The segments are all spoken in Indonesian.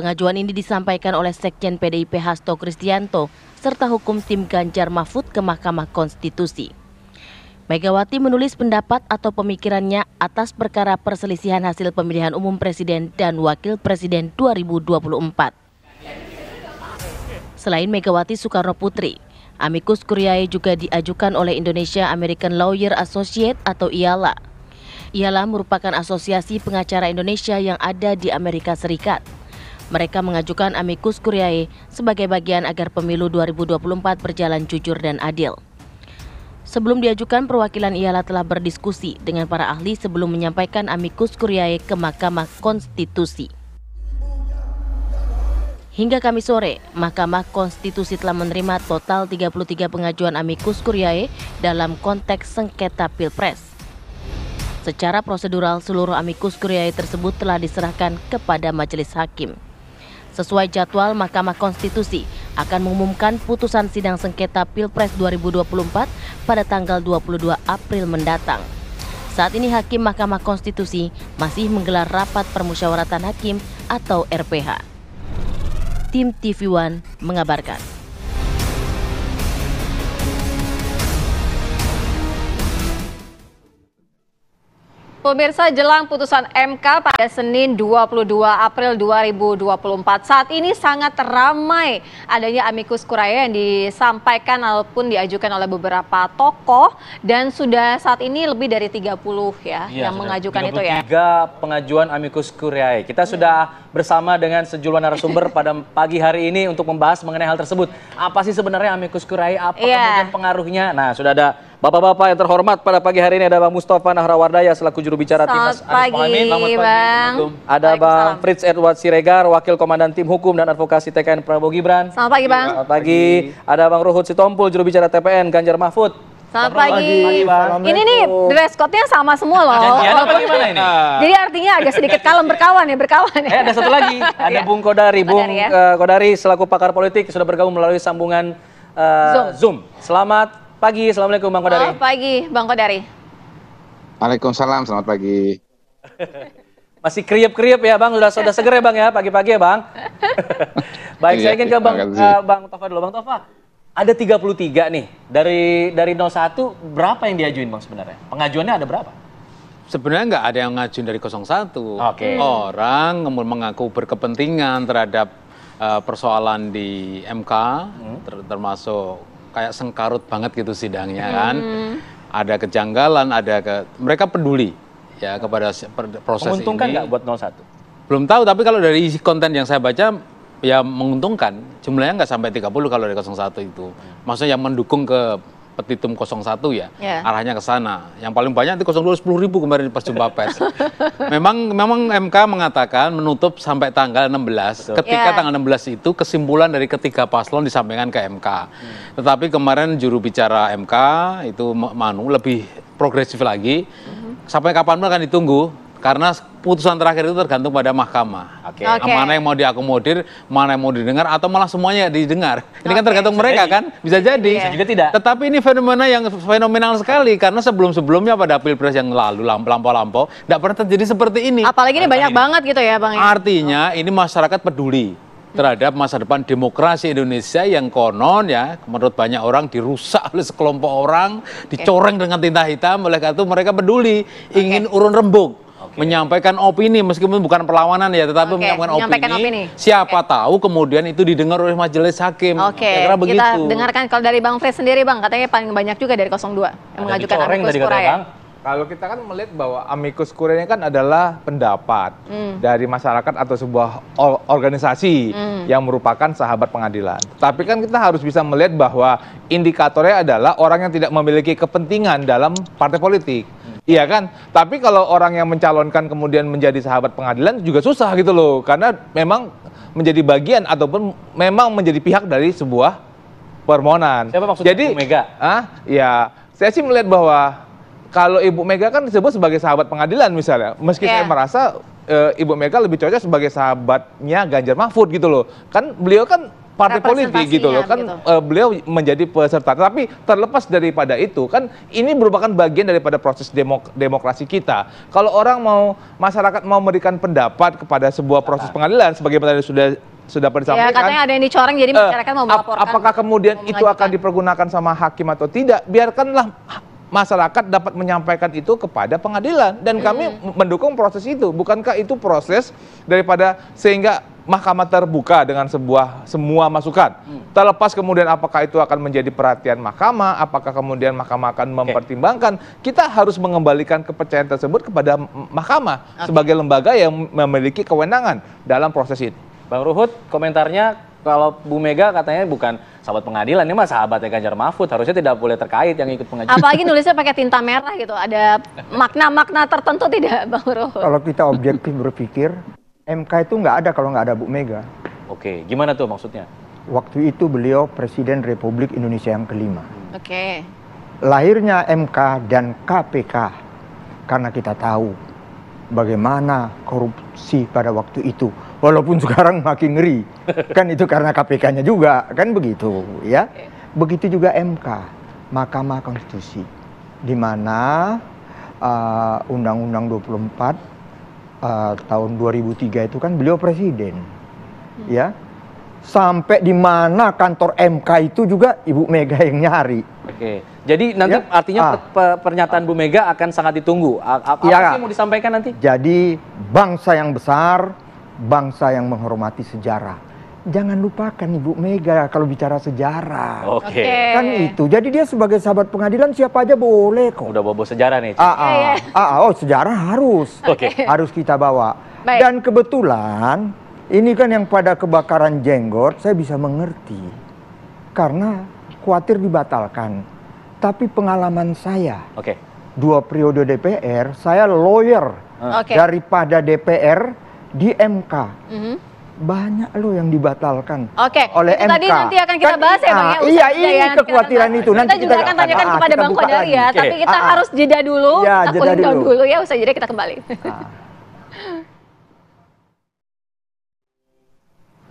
Pengajuan ini disampaikan oleh Sekjen PDIP Hasto Kristianto serta hukum tim Ganjar Mahfud ke Mahkamah Konstitusi. Megawati menulis pendapat atau pemikirannya atas perkara perselisihan hasil pemilihan umum presiden dan wakil presiden 2024. Selain Megawati Soekarno Putri, amicus curiae juga diajukan oleh Indonesia American Lawyer Associate atau IALA. IALA merupakan asosiasi pengacara Indonesia yang ada di Amerika Serikat. Mereka mengajukan amicus curiae sebagai bagian agar pemilu 2024 berjalan jujur dan adil. Sebelum diajukan, perwakilan IALA telah berdiskusi dengan para ahli sebelum menyampaikan amicus curiae ke Mahkamah Konstitusi. Hingga Kamis sore, Mahkamah Konstitusi telah menerima total 33 pengajuan amicus curiae dalam konteks sengketa Pilpres. Secara prosedural, seluruh amicus curiae tersebut telah diserahkan kepada Majelis Hakim. Sesuai jadwal, Mahkamah Konstitusi akan mengumumkan putusan sidang sengketa Pilpres 2024 pada tanggal 22 April mendatang. Saat ini Hakim Mahkamah Konstitusi masih menggelar rapat permusyawaratan hakim atau RPH. Tim TV One mengabarkan. Pemirsa, jelang putusan MK pada Senin 22 April 2024, saat ini sangat ramai adanya amicus curiae yang disampaikan ataupun diajukan oleh beberapa tokoh, dan sudah saat ini lebih dari 30 yang mengajukan itu ya. 33 pengajuan amicus curiae. Kita sudah bersama dengan sejumlah narasumber pada pagi hari ini untuk membahas mengenai hal tersebut. Apa sih sebenarnya amicus curiae? Apa kemudian pengaruhnya? Nah, sudah ada bapak-bapak yang terhormat pada pagi hari ini. Ada Bang Mustafa Nahrawardaya selaku juru bicara Timnas Anies Mohaimin. Selamat pagi, Bang. Ada Bang Frits Edward Siregar, Wakil Komandan Tim Hukum dan Advokasi TKN Prabowo Gibran. Selamat pagi, Bang. Selamat pagi. Ada Bang Ruhut Sitompul, juru bicara TPN Ganjar Mahfud. Selamat pagi. Bang. Ini nih dress code-nya sama semua loh. Janjian apa gimana ini? Jadi artinya agak sedikit kalem, berkawan ya. Ada satu lagi, ada Bung Kodari. Bung Kodari selaku pakar politik sudah bergabung melalui sambungan Zoom. Selamat pagi, assalamualaikum Bang Kodari. Selamat pagi, Bang Kodari. Waalaikumsalam, selamat pagi. Masih kriep-kriep ya Bang, sudah seger ya Bang ya, pagi-pagi ya Bang. Baik, saya ingin ke Bang Tova dulu. Bang Tova, ada 33 nih, dari 01 berapa yang diajuin Bang sebenarnya? Pengajuannya ada berapa? Sebenarnya nggak ada yang ngajuin dari 01. Orang mengaku berkepentingan terhadap persoalan di MK, termasuk kayak sengkarut banget gitu sidangnya kan. Ada kejanggalan, mereka peduli ya kepada proses ini. Menguntungkan nggak buat 01? Belum tahu, tapi kalau dari isi konten yang saya baca ya menguntungkan. Jumlahnya nggak sampai 30 kalau dari 01 itu. Maksudnya yang mendukung ke petitum 01 ya, arahnya ke sana. Yang paling banyak itu 02 10.000 kemarin pas jumpa pers. memang MK mengatakan menutup sampai tanggal 16. Ketika tanggal 16 itu kesimpulan dari ketiga paslon disampaikan ke MK. Tetapi kemarin juru bicara MK itu lebih progresif lagi. Sampai kapan pun akan ditunggu. Karena putusan terakhir itu tergantung pada mahkamah. Mana yang mau diakomodir, mana yang mau didengar, atau malah semuanya didengar. Ini kan tergantung mereka kan, bisa jadi. Bisa juga tidak. Tetapi ini fenomena yang fenomenal sekali, karena sebelum-sebelumnya pada Pilpres yang lalu, lampau-lampau, tidak pernah terjadi seperti ini. Apalagi ini banyak banget gitu ya Bang. Artinya ini masyarakat peduli terhadap masa depan demokrasi Indonesia yang konon ya, menurut banyak orang dirusak oleh sekelompok orang, dicoreng dengan tinta hitam. Oleh karena itu mereka peduli, ingin urun rembuk. Menyampaikan opini meskipun bukan perlawanan ya, tetapi menyampaikan opini. Siapa tahu kemudian itu didengar oleh majelis hakim. Kita dengarkan kalau dari Bang Frits sendiri Bang, katanya paling banyak juga dari 02 yang mengajukan amicus curiae. Kalau kita kan melihat bahwa amicus curiae kan adalah pendapat dari masyarakat atau sebuah organisasi yang merupakan sahabat pengadilan. Tapi kan kita harus bisa melihat bahwa indikatornya adalah orang yang tidak memiliki kepentingan dalam partai politik. Iya kan? Tapi kalau orang yang mencalonkan kemudian menjadi sahabat pengadilan juga susah gitu loh. Karena memang menjadi bagian ataupun memang menjadi pihak dari sebuah permohonan. Siapa maksudnya? Jadi, Ibu Mega? Ya, saya sih melihat bahwa kalau Ibu Mega kan disebut sebagai sahabat pengadilan misalnya. Meski saya merasa Ibu Mega lebih cocok sebagai sahabatnya Ganjar Mahfud gitu loh. Kan beliau kan partai politik gitu loh kan, beliau menjadi peserta. Tapi terlepas daripada itu kan ini merupakan bagian daripada proses demokrasi kita. Kalau orang masyarakat mau memberikan pendapat kepada sebuah proses pengadilan sebagaimana sudah pernah disampaikan. Ya, katanya ada yang dicoreng jadi masyarakat mau melaporkan. Apakah kemudian itu akan dipergunakan sama hakim atau tidak? Biarkanlah masyarakat dapat menyampaikan itu kepada pengadilan dan kami mendukung proses itu. Bukankah itu proses daripada sehingga mahkamah terbuka dengan semua masukan. Terlepas kemudian apakah itu akan menjadi perhatian mahkamah, apakah kemudian mahkamah akan mempertimbangkan, kita harus mengembalikan kepercayaan tersebut kepada mahkamah sebagai lembaga yang memiliki kewenangan dalam proses ini. Bang Ruhut, komentarnya kalau Bu Mega katanya bukan sahabat pengadilan, ini mah sahabatnya Ganjar Mahfud, harusnya tidak boleh terkait yang ikut pengajian. Apalagi nulisnya pakai tinta merah gitu, ada makna-makna tertentu tidak, Bang Ruhut? Kalau kita objektif berpikir, MK itu nggak ada kalau nggak ada Bu Mega. Oke, gimana tuh maksudnya? Waktu itu beliau Presiden Republik Indonesia yang kelima. Oke. Lahirnya MK dan KPK karena kita tahu bagaimana korupsi pada waktu itu. Walaupun sekarang makin ngeri, kan itu karena KPK-nya juga, kan begitu ya. Begitu juga MK, Mahkamah Konstitusi, di mana Undang-Undang 24 tahun 2003 itu kan beliau presiden, ya. Sampai di mana kantor MK itu juga Ibu Mega yang nyari. Oke, jadi nanti ya? Artinya pernyataan Bu Mega akan sangat ditunggu. Apa sih yang mau disampaikan nanti? Jadi bangsa yang besar, bangsa yang menghormati sejarah. Jangan lupakan Ibu Mega kalau bicara sejarah. Oke. Kan itu. Jadi dia sebagai sahabat pengadilan siapa aja boleh kok. Udah bobo sejarah nih. Oh, sejarah harus. Harus kita bawa. Baik. Dan kebetulan ini kan yang pada kebakaran jenggot saya bisa mengerti. Karena khawatir dibatalkan. Tapi pengalaman saya. 2 periode DPR, saya lawyer daripada DPR di MK. Banyak loh yang dibatalkan oleh MK. Tadi nanti akan kita bahas ya Bang ya. Iya, ini kekhawatiran itu. Nanti kita juga akan tanyakan kepada Bang Kodari ya. Tapi kita harus jeda dulu. Kita cooling down dulu ya. Usai jeda kita kembali.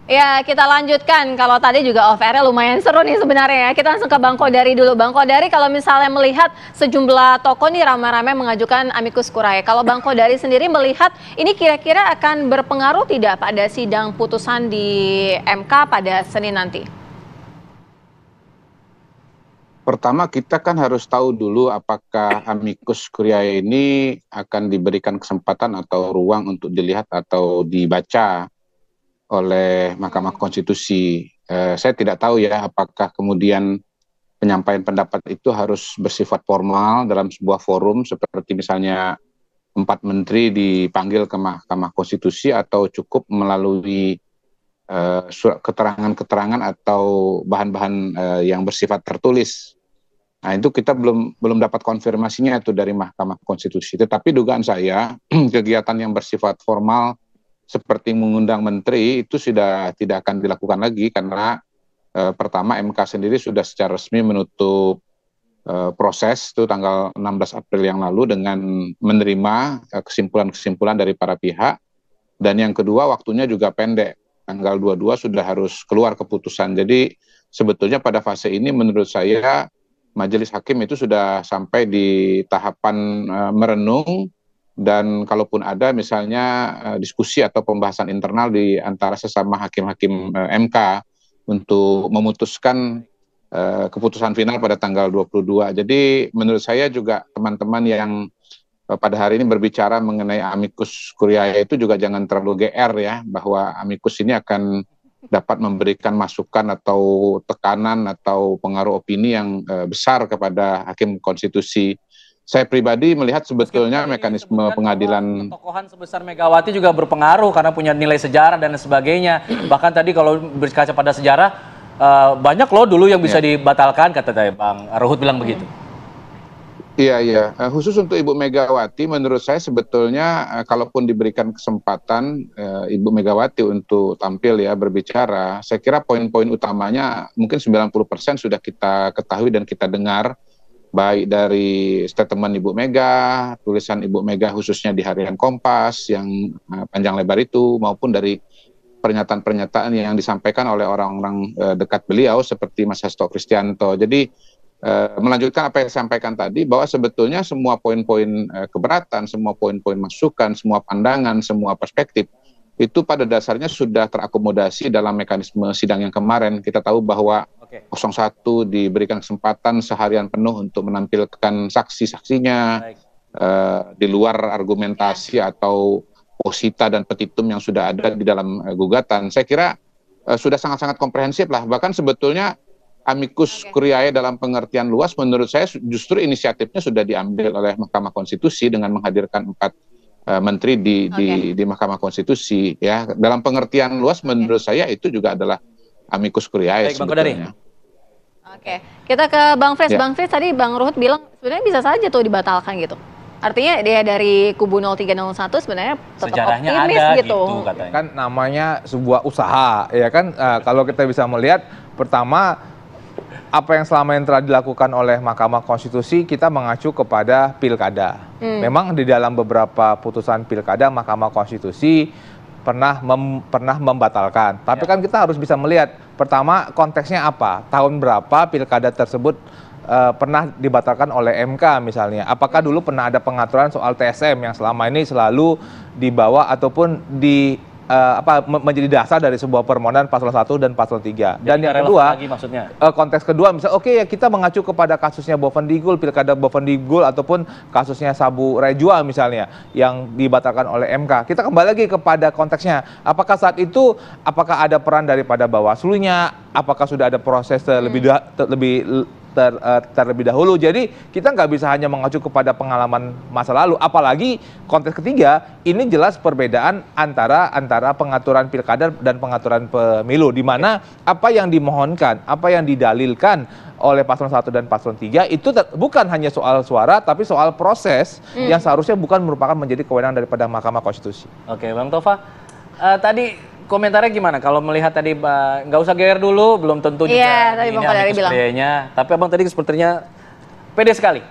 Ya, kita lanjutkan. Kalau tadi juga off-air lumayan seru nih sebenarnya ya. Kita langsung ke Bang Kodari dulu. Bang Kodari, kalau misalnya melihat sejumlah tokoh nih ramai-ramai mengajukan amicus curiae. Kalau Bang Kodari sendiri melihat ini kira-kira akan berpengaruh tidak pada sidang putusan di MK pada Senin nanti? Pertama kita kan harus tahu dulu apakah amicus curiae ini akan diberikan kesempatan atau ruang untuk dilihat atau dibaca oleh Mahkamah Konstitusi. Saya tidak tahu ya apakah kemudian penyampaian pendapat itu harus bersifat formal dalam sebuah forum seperti misalnya 4 menteri dipanggil ke Mahkamah Konstitusi atau cukup melalui surat keterangan-keterangan atau bahan-bahan yang bersifat tertulis. Nah itu kita belum dapat konfirmasinya itu dari Mahkamah Konstitusi. Tetapi dugaan saya kegiatan yang bersifat formal seperti mengundang menteri itu sudah tidak akan dilakukan lagi karena pertama MK sendiri sudah secara resmi menutup proses itu tanggal 16 April yang lalu dengan menerima kesimpulan-kesimpulan dari para pihak, dan yang kedua waktunya juga pendek, tanggal 22 sudah harus keluar keputusan. Jadi sebetulnya pada fase ini menurut saya majelis hakim itu sudah sampai di tahapan merenung. Dan kalaupun ada misalnya diskusi atau pembahasan internal di antara sesama hakim-hakim MK untuk memutuskan keputusan final pada tanggal 22. Jadi menurut saya juga teman-teman yang pada hari ini berbicara mengenai amicus curiae itu juga jangan terlalu GR ya, bahwa amicus ini akan dapat memberikan masukan atau tekanan atau pengaruh opini yang besar kepada hakim konstitusi. Saya pribadi melihat sebetulnya mekanisme pengadilan tokohan sebesar Megawati juga berpengaruh karena punya nilai sejarah dan sebagainya. Bahkan tadi kalau berkaca pada sejarah banyak loh dulu yang bisa dibatalkan, kata Bang Ruhut bilang begitu. Iya. Khusus untuk Ibu Megawati menurut saya sebetulnya kalaupun diberikan kesempatan Ibu Megawati untuk tampil ya berbicara, saya kira poin-poin utamanya mungkin 90% sudah kita ketahui dan kita dengar, baik dari statement Ibu Mega, tulisan Ibu Mega khususnya di Harian Kompas yang panjang lebar itu, maupun dari pernyataan-pernyataan yang disampaikan oleh orang-orang dekat beliau seperti Mas Hasto Kristianto. Jadi melanjutkan apa yang disampaikan tadi, bahwa sebetulnya semua poin-poin keberatan, semua poin-poin masukan, semua pandangan, semua perspektif itu pada dasarnya sudah terakomodasi dalam mekanisme sidang yang kemarin. Kita tahu bahwa 01 diberikan kesempatan seharian penuh untuk menampilkan saksi-saksinya di luar argumentasi atau posita dan petitum yang sudah ada di dalam gugatan. Saya kira sudah sangat-sangat komprehensif lah. Bahkan sebetulnya amicus curiae dalam pengertian luas menurut saya justru inisiatifnya sudah diambil oleh Mahkamah Konstitusi dengan menghadirkan 4 menteri di Mahkamah Konstitusi, ya. Dalam pengertian luas menurut saya itu juga adalah amicus curiae sebetulnya. Oke, kita ke Bang Frits. Bang Frits, tadi Bang Ruhut bilang sebenarnya bisa saja tuh dibatalkan gitu. Artinya dia dari kubu 0301 sebenarnya tetap sejarahnya optimis ada gitu. Katanya. Kan namanya sebuah usaha, ya kan. Kalau kita bisa melihat, pertama apa yang selama ini telah dilakukan oleh Mahkamah Konstitusi, kita mengacu kepada pilkada. Memang di dalam beberapa putusan pilkada Mahkamah Konstitusi pernah membatalkan. Tapi kan kita harus bisa melihat, pertama konteksnya apa, tahun berapa pilkada tersebut pernah dibatalkan oleh MK misalnya. Apakah dulu pernah ada pengaturan soal TSM yang selama ini selalu dibawa ataupun menjadi dasar dari sebuah permohonan paslon 1 dan paslon 3. Dan yang kedua, konteks kedua misalnya ya kita mengacu kepada kasusnya Bovendigul, pilkada Bovendigul ataupun kasusnya Sabu Rejua misalnya yang dibatalkan oleh MK. Kita kembali lagi kepada konteksnya. Apakah saat itu apakah ada peran daripada Bawaslu-nya? Apakah sudah ada proses terlebih dahulu. Jadi kita nggak bisa hanya mengacu kepada pengalaman masa lalu. Apalagi konteks ketiga, ini jelas perbedaan antara pengaturan pilkada dan pengaturan pemilu, di mana apa yang dimohonkan, apa yang didalilkan oleh paslon 1 dan paslon 3 itu bukan hanya soal suara, tapi soal proses yang seharusnya bukan merupakan menjadi kewenangan daripada Mahkamah Konstitusi. Oke, Bang Tova, tadi komentarnya gimana? Kalau melihat tadi nggak usah GR dulu, belum tentu juga tadi ini Bang Kodari bilang. Tapi Abang tadi sepertinya pede sekali.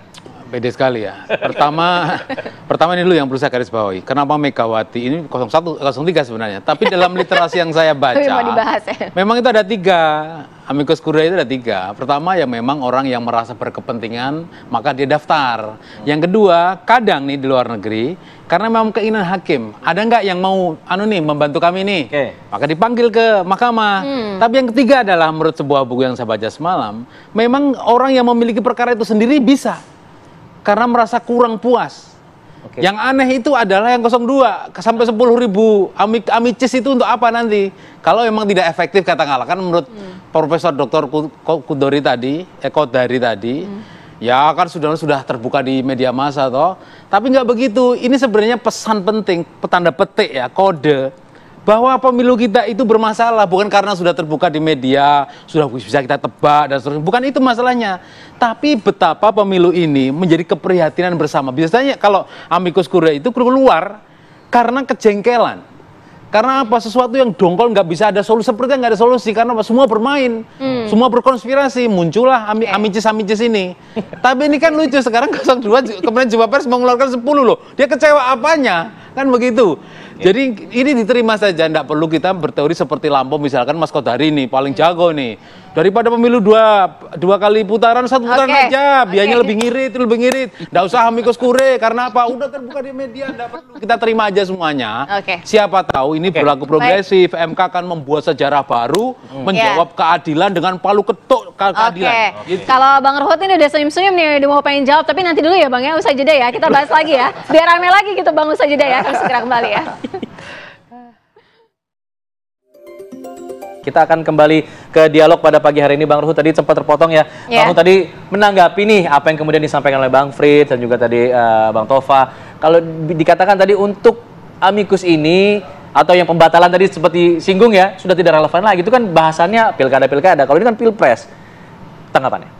Pede sekali ya. Pertama ini dulu yang perlu saya garis bawahi. Kenapa Megawati ini 01, 03 sebenarnya. Tapi dalam literasi yang saya baca, memang itu ada 3. Amicus curiae itu ada 3. Pertama ya memang orang yang merasa berkepentingan, maka dia daftar. Yang kedua, kadang nih di luar negeri, karena memang keinginan hakim, ada nggak yang mau membantu kami nih? Maka dipanggil ke mahkamah. Tapi yang ketiga adalah menurut sebuah buku yang saya baca semalam, memang orang yang memiliki perkara itu sendiri bisa. Karena merasa kurang puas. Yang aneh itu adalah yang 02 sampai 10.000 amicis itu untuk apa nanti? Kalau memang tidak efektif katakanlah, kan menurut Profesor Dr. Kodari tadi, ya kan sudah terbuka di media massa toh. Tapi nggak begitu. Ini sebenarnya pesan penting, petanda petik ya, kode bahwa pemilu kita itu bermasalah bukan karena sudah terbuka di media, sudah bisa kita tebak dan seterusnya. Bukan itu masalahnya. Tapi betapa pemilu ini menjadi keprihatinan bersama. Biasanya kalau amicus curiae itu keluar karena kejengkelan. Karena apa? Sesuatu yang dongkol nggak bisa ada solusi, sepertinya nggak ada solusi karena apa? Semua bermain, semua berkonspirasi, muncullah amicis ini. Tapi ini kan lucu, sekarang 02 kemudian Jumpa Pers mengeluarkan 10 loh. Dia kecewa apanya? Kan begitu. Jadi ini diterima saja, tidak perlu kita berteori seperti Lampau misalkan Mas Kodari nih paling jago nih. Daripada pemilu dua kali putaran, 1 putaran aja, biayanya lebih ngirit. Nggak usah amicus curiae, karena apa? Udah terbuka di media, nggak perlu kita terima aja semuanya. Siapa tahu ini berlaku progresif, MK akan membuat sejarah baru, menjawab keadilan dengan palu ketuk keadilan. Gitu. Kalau Bang Ruhut ini udah senyum-senyum nih, udah mau pengen jawab, tapi nanti dulu ya Bang ya, usai jeda ya, kita bahas lagi ya. Biar rame lagi gitu Bang, usai jeda ya, kami segera kembali ya. Kita akan kembali ke dialog pada pagi hari ini. Bang Ruhut tadi sempat terpotong ya. Bang Ruhut tadi menanggapi nih apa yang kemudian disampaikan oleh Bang Frits dan juga tadi Bang Tova. Kalau dikatakan tadi untuk amicus ini atau yang pembatalan tadi seperti singgung ya, sudah tidak relevan lagi. Itu kan bahasannya pilkada-pilkada. Kalau ini kan pilpres. Tanggapannya?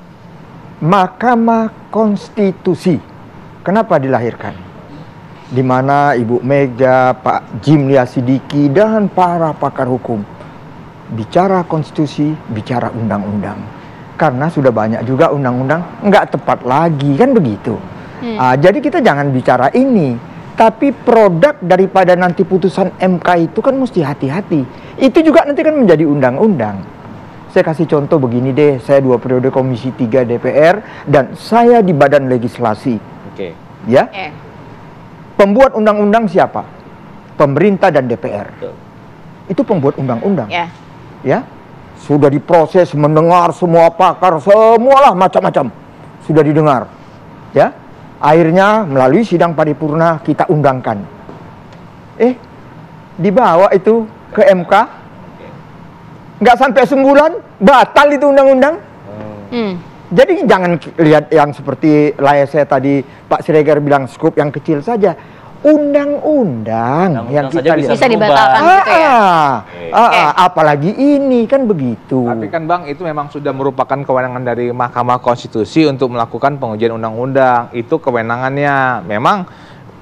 Mahkamah Konstitusi. Kenapa dilahirkan? Di mana Ibu Mega, Pak Jimlia Sidiki, dan para pakar hukum bicara konstitusi, bicara undang-undang. Karena sudah banyak juga undang-undang nggak tepat lagi, kan begitu. Jadi kita jangan bicara ini. Tapi produk daripada nanti putusan MK itu kan mesti hati-hati. Itu juga nanti kan menjadi undang-undang. Saya kasih contoh begini deh, saya 2 periode Komisi 3 DPR dan saya di Badan Legislasi. Oke. Ya. Pembuat undang-undang siapa? Pemerintah dan DPR. Itu pembuat undang-undang. Ya. Sudah diproses, mendengar semua pakar, semualah macam-macam. Sudah didengar. Ya. Akhirnya melalui sidang paripurna kita undangkan. Dibawa itu ke MK. Nggak sampai sebulan, batal itu undang-undang. Jadi jangan lihat yang seperti layar saya tadi, Pak Siregar bilang skup yang kecil saja. Undang-undang yang kita bisa dibatalkan gitu ya. Apalagi ini kan begitu. Tapi kan Bang, itu memang sudah merupakan kewenangan dari Mahkamah Konstitusi untuk melakukan pengujian undang-undang. Itu kewenangannya. Memang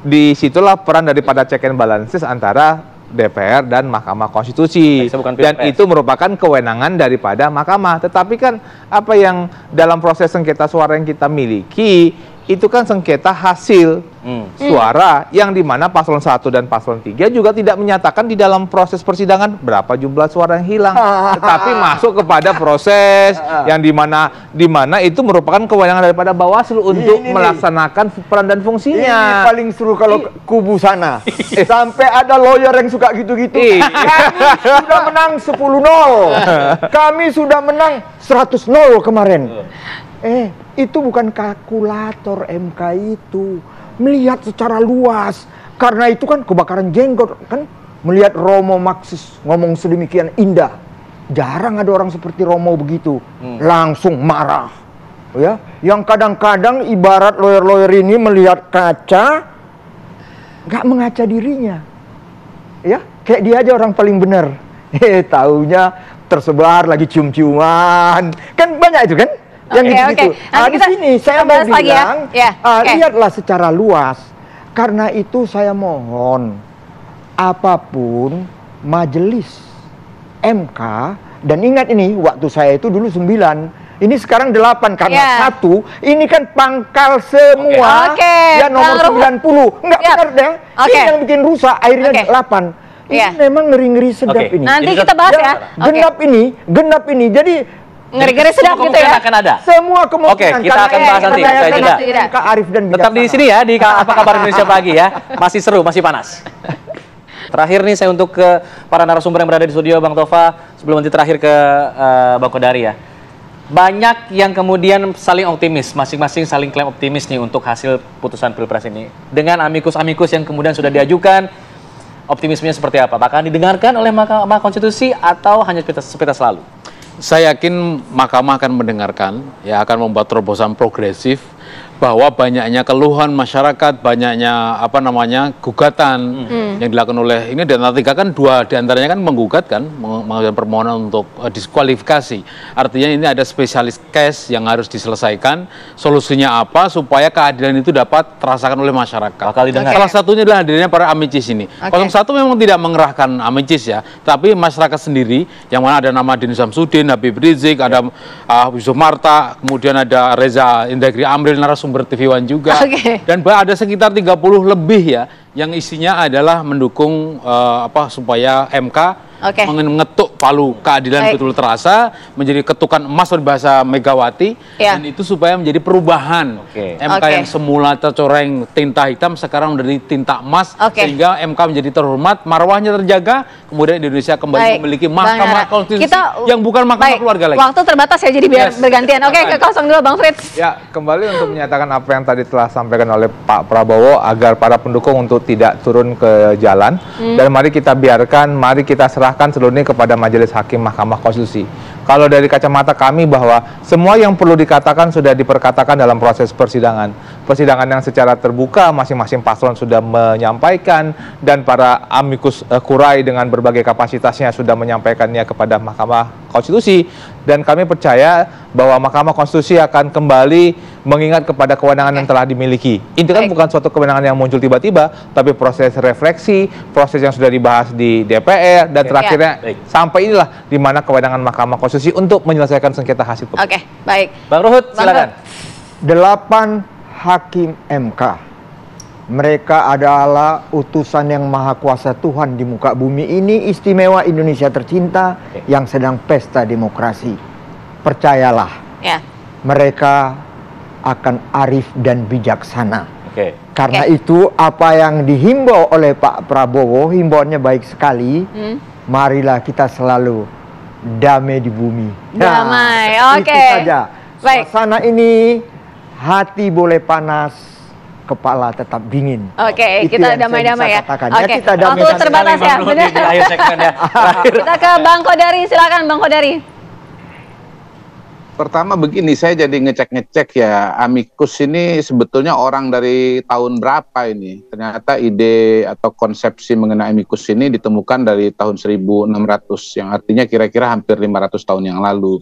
disitulah peran daripada check and balances antara DPR dan Mahkamah Konstitusi. Dan itu merupakan kewenangan daripada Mahkamah. Tetapi kan apa yang dalam proses sengketa suara yang kita miliki, itu kan sengketa hasil suara yang dimana paslon 1 dan paslon 3 juga tidak menyatakan di dalam proses persidangan berapa jumlah suara yang hilang, tetapi masuk kepada proses yang dimana itu merupakan kewenangan daripada Bawaslu untuk melaksanakan peran dan fungsinya. Ini paling seru kalau kubu sana. Sampai ada lawyer yang suka gitu-gitu. Kami sudah menang 10-0. Kami sudah menang 100-0 kemarin. Itu bukan kalkulator MK itu. Melihat secara luas. Karena itu kan kebakaran jenggot. Kan melihat Romo Maxis ngomong sedemikian indah. Jarang ada orang seperti Romo begitu. Langsung marah. Ya, yang kadang-kadang ibarat lawyer-lawyer ini melihat kaca, nggak mengaca dirinya. Ya, kayak dia aja orang paling benar. Taunya tersebar lagi cium-ciuman. Kan banyak itu kan? Yang gitu-gitu. Di sini saya mau bilang, lihatlah secara luas. Karena itu saya mohon, apapun majelis MK, dan ingat ini, waktu saya itu dulu 9, ini sekarang 8, karena 1, ini kan pangkal semua, ya nomor 90. Enggak benar deh, ini yang bikin rusak, akhirnya 8. Ini memang ngeri-ngeri sedap ini. Nanti kita bahas ya. Genap ini, jadi ngeri-ngeri sedap gitu ya. Akan ada. Semua kemungkinan. Kita akan bahas nanti. Saya jeda. Kak Arif dan tetap di sini ya, di Apa Kabar Indonesia Pagi ya. Masih seru, masih panas. Terakhir nih saya untuk ke para narasumber yang berada di studio, Bang Tova, sebelum nanti terakhir ke Bang Kodari ya. Banyak yang kemudian saling optimis, masing-masing saling klaim optimis nih untuk hasil putusan Pilpres ini. Dengan amikus-amikus yang kemudian sudah diajukan, optimismenya seperti apa? Bahkan didengarkan oleh Mahkamah Konstitusi atau hanya sepintas lalu? Saya yakin Mahkamah akan mendengarkan, ya akan membuat terobosan progresif bahwa banyaknya keluhan masyarakat, banyaknya gugatan yang dilakukan oleh ini, dan tiga kan 2 diantaranya kan menggugat kan, mengajukan permohonan untuk diskualifikasi. Artinya ini ada spesialis case yang harus diselesaikan. Solusinya apa supaya keadilan itu dapat terasakan oleh masyarakat. Salah satunya adalah hadirnya para amicis ini. 01 memang tidak mengerahkan amicis ya, tapi masyarakat sendiri yang mana ada nama Din Samsudin, Habib Rizik, ada Yusuf Marta, kemudian ada Reza Indagri Amril, narasumber TV One juga, dan ada sekitar 30 lebih ya yang isinya adalah mendukung supaya MK mengetuk palu keadilan betul terasa, menjadi ketukan emas berbahasa Megawati, dan itu supaya menjadi perubahan MK yang semula tercoreng tinta hitam sekarang menjadi tinta emas, sehingga MK menjadi terhormat, marwahnya terjaga, kemudian Indonesia kembali memiliki Mahkamah Konstitusi yang bukan Mahkamah keluarga lagi. Waktu terbatas ya, jadi biar bergantian. Ke 02 Bang Frits. Ya, kembali untuk menyatakan apa yang tadi telah sampaikan oleh Pak Prabowo agar para pendukung untuk tidak turun ke jalan, dan mari kita biarkan, mari kita serahkan seluruhnya kepada Majelis Hakim Mahkamah Konstitusi. Kalau dari kacamata kami bahwa semua yang perlu dikatakan sudah diperkatakan dalam proses persidangan. Persidangan yang secara terbuka, masing-masing paslon sudah menyampaikan, dan para amikus kurai dengan berbagai kapasitasnya sudah menyampaikannya kepada Mahkamah Konstitusi. Dan kami percaya bahwa Mahkamah Konstitusi akan kembali mengingat kepada kewenangan yang telah dimiliki. Itu kan bukan suatu kewenangan yang muncul tiba-tiba, tapi proses refleksi, proses yang sudah dibahas di DPR, dan terakhirnya sampai inilah di mana kewenangan Mahkamah Konstitusi untuk menyelesaikan sengketa hasil pemilu. Baik. Bang Ruhut, silakan. 8 hakim MK Mereka adalah utusan yang maha kuasa Tuhan di muka bumi ini, istimewa Indonesia tercinta yang sedang pesta demokrasi. Percayalah, mereka akan arif dan bijaksana. Karena itu apa yang dihimbau oleh Pak Prabowo, himbauannya baik sekali. Marilah kita selalu damai di bumi. Damai, itu saja. Suasana ini, hati boleh panas, kepala tetap dingin. Kita damai-damai ya. Kita damai. Waktu terbatas ya, benar. Kita ke Bang Kodari, silakan Bang Kodari. Pertama begini, saya jadi ngecek-ngecek ya, amikus ini sebetulnya orang dari tahun berapa ini? Ternyata ide atau konsepsi mengenai amikus ini ditemukan dari tahun 1600, yang artinya kira-kira hampir 500 tahun yang lalu.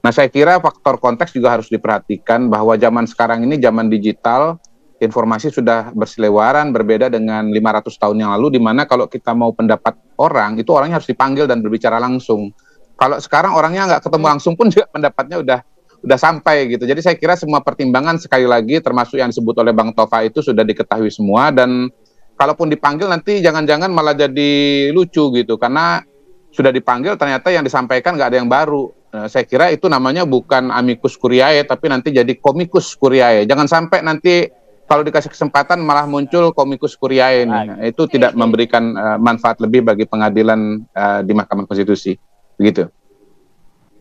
Nah, saya kira faktor konteks juga harus diperhatikan bahwa zaman sekarang ini zaman digital, informasi sudah berseliweran, berbeda dengan 500 tahun yang lalu, di mana kalau kita mau pendapat orang, itu orangnya harus dipanggil dan berbicara langsung. Kalau sekarang orangnya nggak ketemu langsung pun juga pendapatnya udah sampai gitu. Jadi saya kira semua pertimbangan sekali lagi termasuk yang disebut oleh Bang Tova itu sudah diketahui semua, dan kalaupun dipanggil nanti jangan-jangan malah jadi lucu gitu karena sudah dipanggil ternyata yang disampaikan nggak ada yang baru. Saya kira itu namanya bukan amicus curiae tapi nanti jadi comicus curiae. Jangan sampai nanti kalau dikasih kesempatan malah muncul comicus curiae ini. Nah, itu tidak memberikan manfaat lebih bagi pengadilan di Mahkamah Konstitusi. Begitu.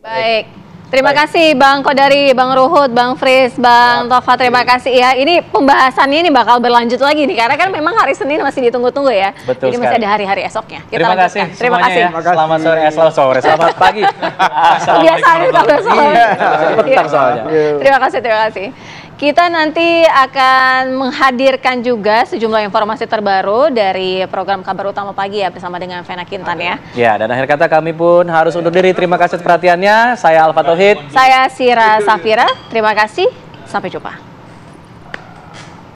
Baik. Terima kasih Bang Kodari, Bang Ruhut, Bang Fris, Bang Tova, terima kasih ya. Ini pembahasannya ini bakal berlanjut lagi nih karena kan memang hari Senin masih ditunggu-tunggu ya. Betul. Jadi masih ada hari-hari esoknya. Kita terima lanjutkan. kasih. Terima kasih. Ya. Selamat sore, selamat pagi. Biasanya selamat sore. Bentar soalnya. Terima kasih. Kita nanti akan menghadirkan juga sejumlah informasi terbaru dari program Kabar Utama Pagi ya bersama dengan Vena Kintan ya. Ya, dan akhir kata kami pun harus undur diri. Terima kasih atas perhatiannya. Saya Alfa Tauhid. Saya Sira Safira. Terima kasih. Sampai jumpa.